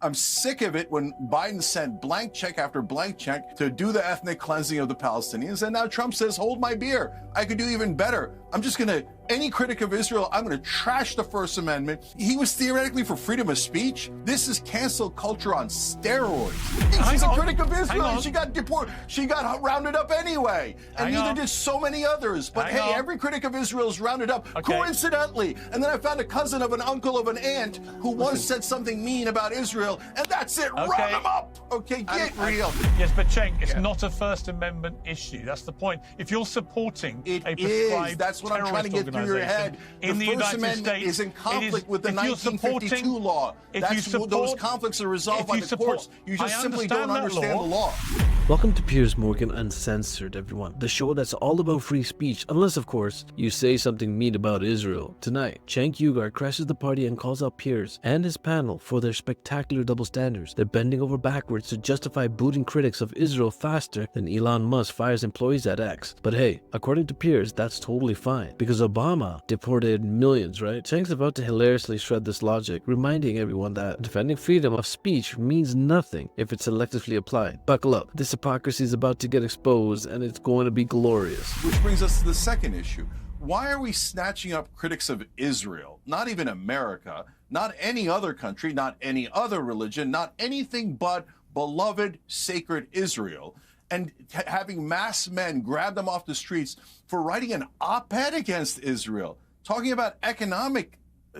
I'm sick of it when Biden sent blank check after blank check to do the ethnic cleansing of the Palestinians, and now Trump says, hold my beer. I could do even better. I'm just gonna, any critic of Israel, I'm gonna trash the First Amendment. He was theoretically for freedom of speech. This is cancel culture on steroids. She's a critic of Israel, and she got deported. She got rounded up anyway, and neither did so many others. But hey, every critic of Israel is rounded up coincidentally. And then I found a cousin of an uncle of an aunt who once said something mean about Israel, and that's it. Round them up. Okay, get real. Yes, but Cenk, it's not a First Amendment issue. That's the point. If you're supporting a prescribed that's what I'm trying to get through your head. In the First United Amendment States is in conflict with the 1952 law. Those conflicts are resolved by the courts. You just simply don't understand the law. Welcome to Piers Morgan Uncensored, everyone. The show that's all about free speech, unless, of course, you say something mean about Israel. Tonight, Cenk Uygur crashes the party and calls out Piers and his panel for their spectacular double standards. They're bending over backwards to justify booting critics of Israel faster than Elon Musk fires employees at X. But hey, according to Piers, that's totally fine, because Obama deported millions, right? Cenk's about to hilariously shred this logic, reminding everyone that defending freedom of speech means nothing if it's selectively applied. Buckle up. This hypocrisy is about to get exposed, and it's going to be glorious. Which brings us to the second issue. Why are we snatching up critics of Israel? Not even America, not any other country, not any other religion, not anything but beloved, sacred Israel, and having mass men grab them off the streets for writing an op-ed against Israel, talking about economic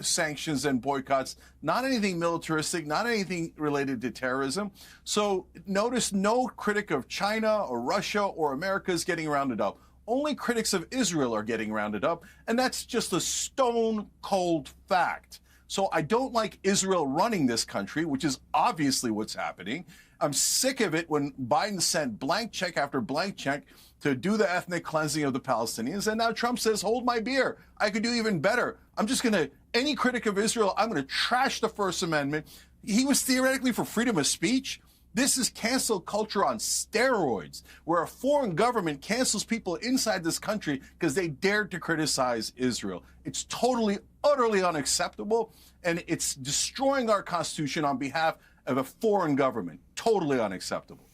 sanctions and boycotts, not anything militaristic, not anything related to terrorism. So notice no critic of China or Russia or America is getting rounded up. Only critics of Israel are getting rounded up, and that's just a stone cold fact. So I don't like Israel running this country, which is obviously what's happening. I'm sick of it when Biden sent blank check after blank check to do the ethnic cleansing of the Palestinians, and now Trump says, hold my beer. I could do even better. I'm just gonna, any critic of Israel, I'm gonna trash the First Amendment. He was theoretically for freedom of speech. This is cancel culture on steroids, where a foreign government cancels people inside this country because they dared to criticize Israel. It's totally, utterly unacceptable, and it's destroying our Constitution on behalf of a foreign government. Totally unacceptable.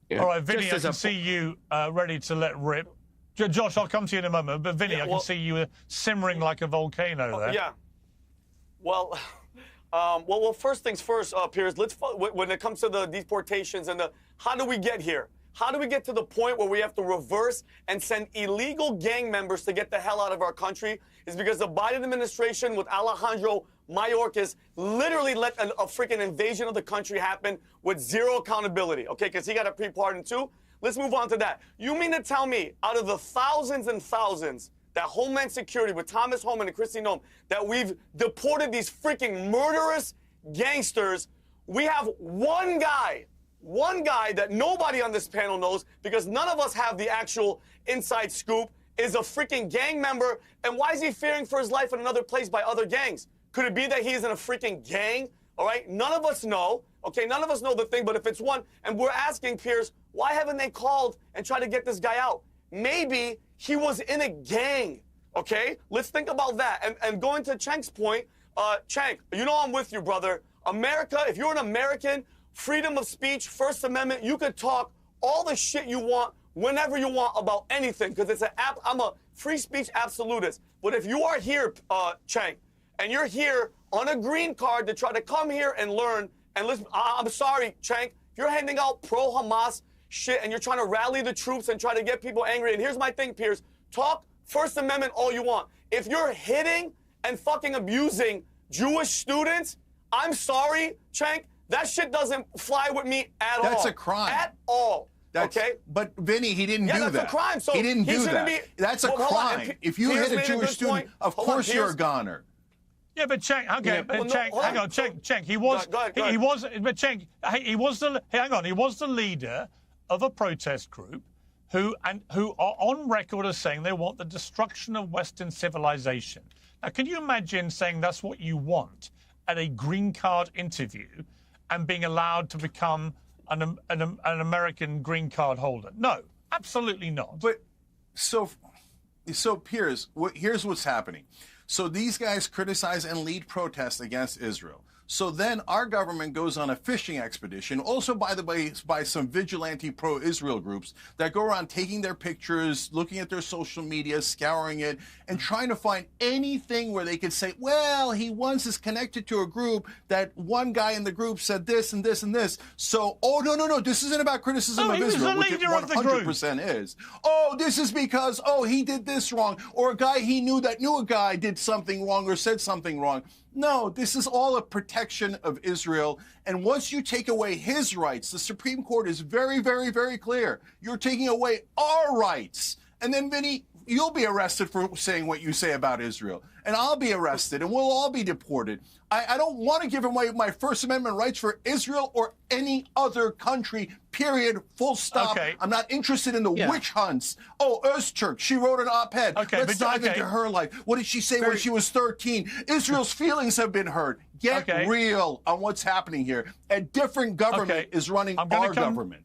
Yeah. All right, Vinny, I can see you ready to let rip. Josh, I'll come to you in a moment, but Vinny, I can see you simmering like a volcano there. Yeah. Well, first things first, Piers, when it comes to the deportations and how do we get here? How do we get to the point where we have to reverse and send illegal gang members to get the hell out of our country? Is because the Biden administration with Alejandro Mayorkas literally let a freaking invasion of the country happen with zero accountability, okay? Because he got a pre-pardon too. Let's move on to that. You mean to tell me out of the thousands and thousands that Homeland Security with Thomas Homan and Kristi Noem, that we've deported these freaking murderous gangsters, we have one guy that nobody on this panel knows because none of us have the actual inside scoop, is a freaking gang member. And why is he fearing for his life in another place by other gangs? Could it be that he's in a freaking gang? All right, none of us know. Okay, none of us know the thing, but if it's one, and we're asking, Piers, why haven't they called and tried to get this guy out? Maybe he was in a gang, okay? Let's think about that. And going to Cenk's point, Cenk, you know I'm with you, brother. America, if you're an American, freedom of speech, First Amendment, you could talk all the shit you want whenever you want about anything, because I'm a free speech absolutist. But if you are here, Cenk, and you're here on a green card to try to come here and learn, and listen, I'm sorry, Cenk, if you're handing out pro-Hamas shit and you're trying to rally the troops and try to get people angry, and here's my thing, Piers, talk First Amendment all you want. If you're hitting and fucking abusing Jewish students, I'm sorry, Cenk, that shit doesn't fly with me at all. That's a crime. At all. Okay? But Vinny, he didn't do that. Yeah, that's a crime. So he didn't do that. That's a crime. If you hit a Jewish student, of course you're a goner. Yeah, but Cenk, okay, Cenk, hang on, Cenk, he was the leader of a protest group who are on record as saying they want the destruction of Western civilization. Now, can you imagine saying that's what you want at a green card interview and being allowed to become an American green card holder? No, absolutely not. But so Piers, here's what's happening. So these guys criticize and lead protests against Israel. So then our government goes on a fishing expedition, also, by the way, by some vigilante pro-Israel groups that go around taking their pictures, looking at their social media, scouring it, and trying to find anything where they could say, well, he once is connected to a group that one guy in the group said this and this and this. So, oh, no, this isn't about criticism of Israel, which it 100% is. Oh, this is because, oh, he did this wrong, or a guy he knew that knew a guy did something wrong or said something wrong. No, this is all a protection of Israel. And once you take away his rights, the Supreme Court is very, very, very clear. You're taking away our rights. And then, Vinny, you'll be arrested for saying what you say about Israel. And I'll be arrested, and we'll all be deported. I don't want to give away my First Amendment rights for Israel or any other country, period, full stop. Okay. I'm not interested in the witch hunts. Oh, Öztürk, she wrote an op-ed. Okay, Let's dive into her life. What did she say when she was 13? Israel's feelings have been hurt. Get real on what's happening here. A different government is running our government.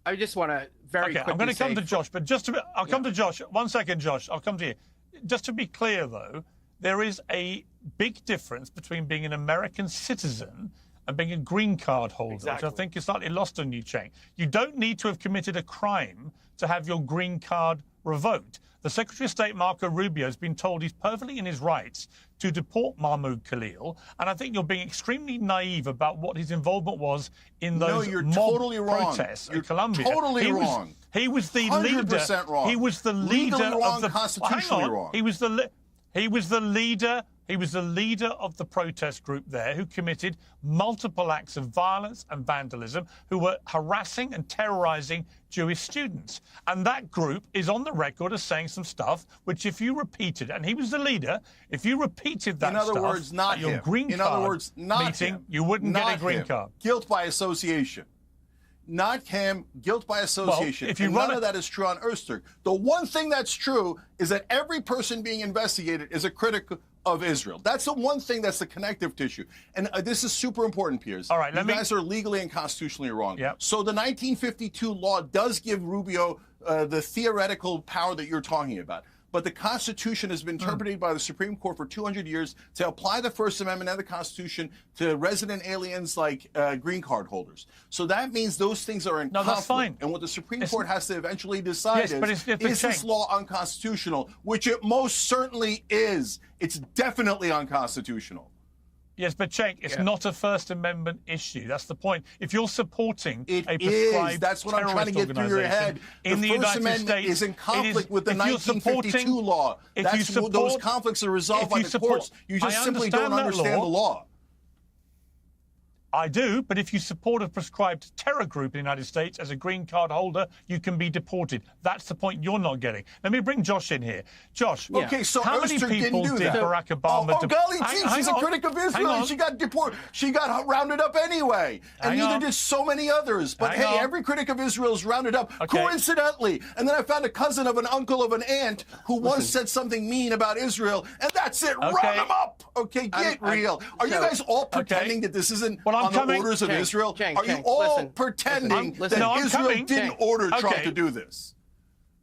I just want to very quickly I'm going to come to Josh, but just to be, I'll come to Josh. 1 second, Josh. I'll come to you. Just to be clear, though, there is a big difference between being an American citizen and being a green card holder, which I think is slightly lost on you, Cenk. You don't need to have committed a crime to have your green card revoked. The Secretary of State, Marco Rubio, has been told he's perfectly in his rights to deport Mahmoud Khalil, and I think you're being extremely naive about what his involvement was in those protests in Colombia. Totally wrong. He was the 100% leader. Wrong. He was the leader Legally wrong, of the constitutionally wrong. He was the leader. He was the leader of the protest group there who committed multiple acts of violence and vandalism, who were harassing and terrorizing Jewish students. And that group is on the record as saying some stuff which, if you repeated, and he was the leader, if you repeated that stuff, in other words, not at your him. green In card other words, not meeting, him. you wouldn't Not get a green him. card. Guilt by association. Not him, guilt by association. Well, if you and run none of that is true on Öztürk. The one thing that's true is that every person being investigated is a critic of Israel. That's the one thing that's the connective tissue. And this is super important, Piers. All right, you guys are legally and constitutionally wrong. Yep. So the 1952 law does give Rubio the theoretical power that you're talking about. But the Constitution has been interpreted by the Supreme Court for 200 years to apply the First Amendment and the Constitution to resident aliens like green card holders. So that means those things are in conflict. That's fine. And what the Supreme Court has to eventually decide is this law unconstitutional? Which it most certainly is. It's definitely unconstitutional. Yes, but Cenk, it's not a First Amendment issue. That's the point. If you're supporting a prescribed is. That's what I'm trying to get through your head. In the First United Amendment States, is in conflict with the 1952 law. Those conflicts are resolved by the courts. You just simply don't understand the law. I do, but if you support a prescribed terror group in the United States as a green card holder, you can be deported. That's the point you're not getting. Let me bring Josh in here. Josh, okay, so how many people did Barack Obama deport? Oh, golly gee, she's a critic of Israel. She got deported. She got rounded up anyway. And neither did so many others. But hey, every critic of Israel is rounded up coincidentally. And then I found a cousin of an uncle of an aunt who once said something mean about Israel, and that's it. Round them up. Okay, get real. Are you guys all pretending that this isn't on the orders of Israel? Are you all pretending that Israel didn't order Trump to do this?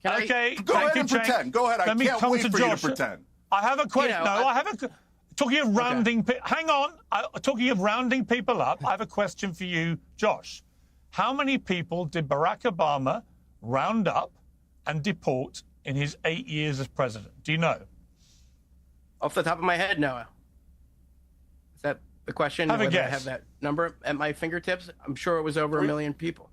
Go ahead and pretend. Go ahead. I can't wait for you to pretend. I have a question. Talking of rounding, hang on. Talking of rounding people up, I have a question for you, Josh. How many people did Barack Obama round up and deport in his 8 years as president? Do you know? Off the top of my head, Noah. Is that the question? Have a guess. I have that number at my fingertips. I'm sure it was over 1 million people.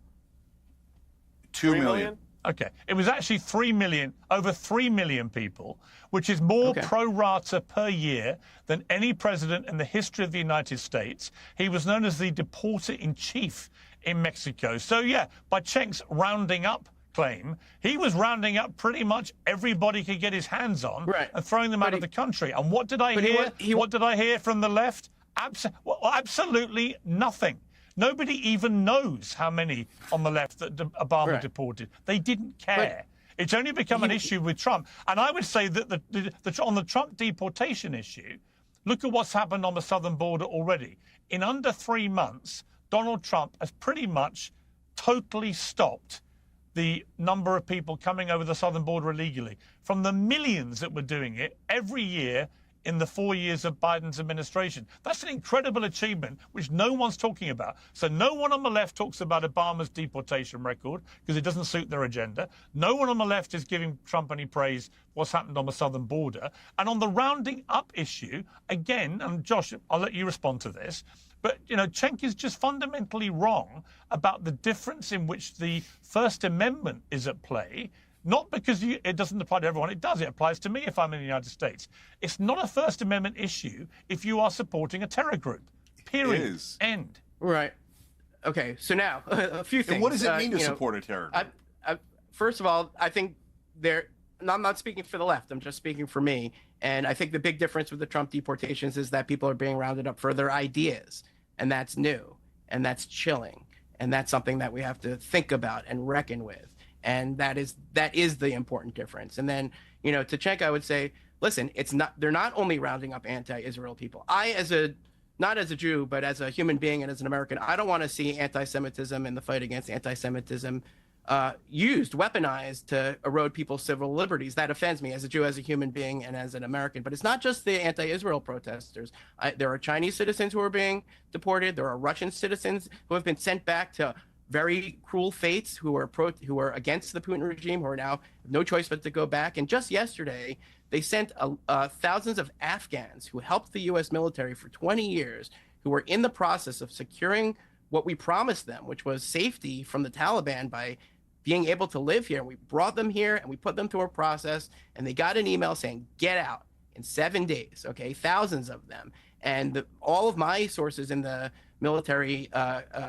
2 million. Okay. It was actually 3 million, over 3 million people, which is more pro rata per year than any president in the history of the United States. He was known as the deporter-in-chief in Mexico. So, yeah, by Cenk's rounding up claim, he was rounding up pretty much everybody could get his hands on and throwing them out of the country. And what did I hear? What did I hear from the left? Absolutely nothing. Nobody even knows how many on the left that Obama deported. They didn't care. It's only become an issue with Trump. And I would say that on the Trump deportation issue, look at what's happened on the southern border already. In under 3 months, Donald Trump has pretty much totally stopped the number of people coming over the southern border illegally. From the millions that were doing it every year, in the 4 years of Biden's administration. That's an incredible achievement, which no one's talking about. So no one on the left talks about Obama's deportation record because it doesn't suit their agenda. No one on the left is giving Trump any praise for what's happened on the southern border. And on the rounding up issue, again, and Josh, I'll let you respond to this, but, Cenk is just fundamentally wrong about the difference in which the First Amendment is at play. Not because it doesn't apply to everyone. It does. It applies to me if I'm in the United States. It's not a First Amendment issue if you are supporting a terror group. Period. It is. End. Right. Okay. So now a few things. And what does it mean to support a terror group? First of all, I think I'm not speaking for the left. I'm just speaking for me. And I think the big difference with the Trump deportations is that people are being rounded up for their ideas. And that's new. And that's chilling. And that's something that we have to think about and reckon with. And that is the important difference. And then, to Cenk, I would say, listen, they're not only rounding up anti-Israel people. Not as a Jew, but as a human being and as an American, I don't want to see anti-Semitism and the fight against anti-Semitism weaponized to erode people's civil liberties. That offends me as a Jew, as a human being, and as an American. But it's not just the anti-Israel protesters. There are Chinese citizens who are being deported. There are Russian citizens who have been sent back to very cruel fates, who are against the Putin regime, who are now no choice but to go back. And just yesterday, they sent thousands of Afghans who helped the U.S. military for 20 years, who were in the process of securing what we promised them, which was safety from the Taliban by being able to live here. And we brought them here and we put them through a process, and they got an email saying, get out in 7 days. Okay, thousands of them. And all of my sources in the military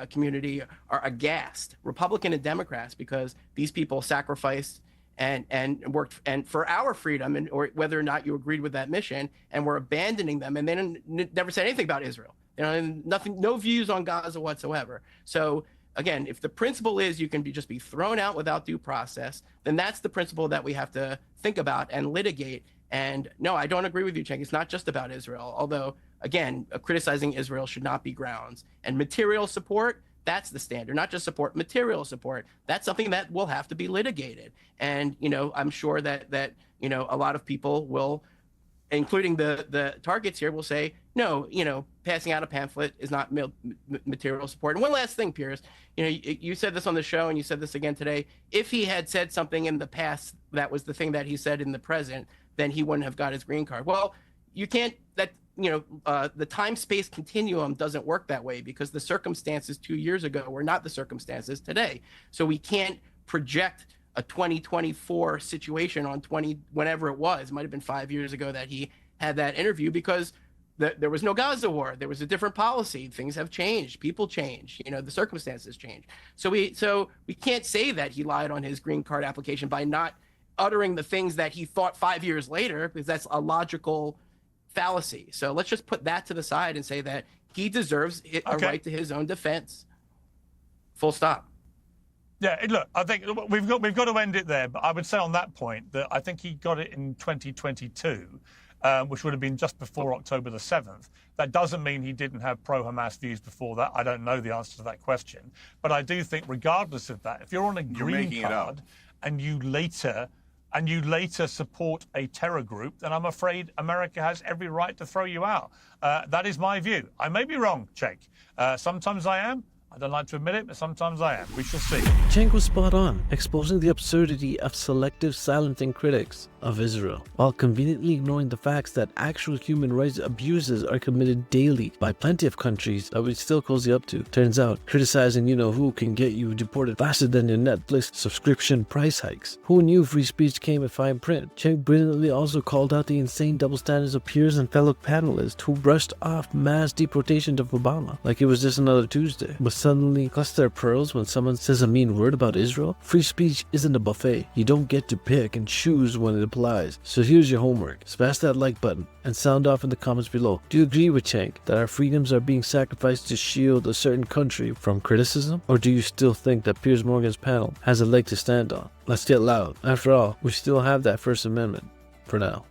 community are aghast, Republican and Democrats, because these people sacrificed and worked and for our freedom, or whether or not you agreed with that mission, and we're abandoning them. And they never said anything about Israel. Nothing, no views on Gaza whatsoever. So again, if the principle is you can just be thrown out without due process, then that's the principle that we have to think about and litigate. And no, I don't agree with you, Cenk. It's not just about Israel, although, again, criticizing Israel should not be grounds. And material support, that's the standard, not just support, material support. That's something that will have to be litigated. And, I'm sure that a lot of people will, including the targets here, will say, no, passing out a pamphlet is not material support. And one last thing, Piers, you said this on the show and you said this again today. If he had said something in the past that was the thing that he said in the present, then he wouldn't have got his green card. Well, you can't, the time-space continuum doesn't work that way, because the circumstances 2 years ago were not the circumstances today. So we can't project a 2024 situation on whenever it was. It might have been 5 years ago that he had that interview, because there was no Gaza war. There was a different policy. Things have changed. People change. The circumstances change. So we can't say that he lied on his green card application by not uttering the things that he thought 5 years later, because that's a logical fallacy. So let's just put that to the side and say that he deserves a right to his own defense. Full stop. Yeah, look, I think we've got to end it there. But I would say on that point that I think he got it in 2022, which would have been just before October the 7th. That doesn't mean he didn't have pro-Hamas views before that. I don't know the answer to that question. But I do think, regardless of that, if you're on a green card and you later support a terror group, then I'm afraid America has every right to throw you out. That is my view. I may be wrong, Cenk. Sometimes I am. I don't like to admit it, but sometimes I am. We shall see. Cenk was spot on, exposing the absurdity of selective silencing critics of Israel, while conveniently ignoring the facts that actual human rights abuses are committed daily by plenty of countries that we still cozy up to. Turns out, criticizing who can get you deported faster than your Netflix subscription price hikes. Who knew free speech came in fine print? Cenk brilliantly also called out the insane double standards of peers and fellow panelists who brushed off mass deportations of Obama like it was just another Tuesday, but suddenly clutch their pearls when someone says a mean word about Israel. Free speech isn't a buffet. You don't get to pick and choose when it applies. So here's your homework. Smash that like button and sound off in the comments below. Do you agree with Cenk that our freedoms are being sacrificed to shield a certain country from criticism? Or do you still think that Piers Morgan's panel has a leg to stand on? Let's get loud. After all, we still have that First Amendment for now.